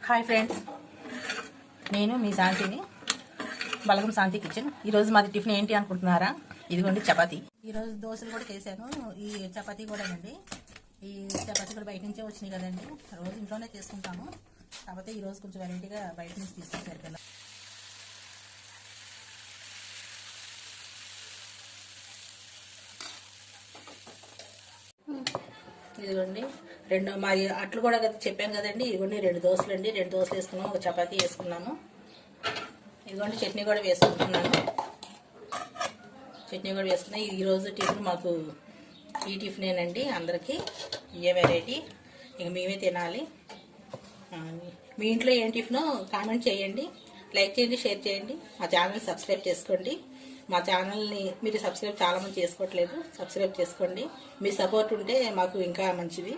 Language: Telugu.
హాయ్ ఫ్రెండ్స్, నేను మీ శాంతిని, బలగం శాంతి కిచెన్. ఈరోజు మాది టిఫిన్ ఏంటి అనుకుంటున్నారా? ఇదిగోండి చపాతీ. ఈరోజు దోశలు కూడా చేశాను. ఈ చపాతీ కూడా అండి, ఈ చపాతీ కూడా బయట నుంచే వచ్చినాయి కదండి. రోజు ఇంట్లోనే చేసుకుంటాము, కాకపోతే ఈరోజు కొంచెం వెరైటీగా బయట నుంచి తీసుకొచ్చారు కదా. ఇదిగోండి మరి అట్లు కూడా చెప్పాను కదండి. ఇదిగోండి 2 దోశలు అండి, 2 దోశలు వేసుకున్నాము, ఒక చపాతీ వేసుకున్నాము. ఇదిగోండి చట్నీ కూడా వేసుకుంటున్నాను. చట్నీ కూడా వేసుకున్నాయి. ఈరోజు టిఫిన్ మాకు ఈ టిఫినేనండి, అందరికీ ఏ వెరైటీ, ఇక మేమే తినాలి. మీ ఇంట్లో ఏం టిఫినో కామెంట్ చేయండి, లైక్ చేయండి, షేర్ చేయండి. మా ఛానల్ సబ్స్క్రైబ్ చేసుకోండి. మా ఛానల్ని మీరు సబ్స్క్రైబ్ చాలామంది చేసుకోవట్లేదు, సబ్స్క్రైబ్ చేసుకోండి. మీ సపోర్ట్ ఉంటే మాకు ఇంకా మంచిది.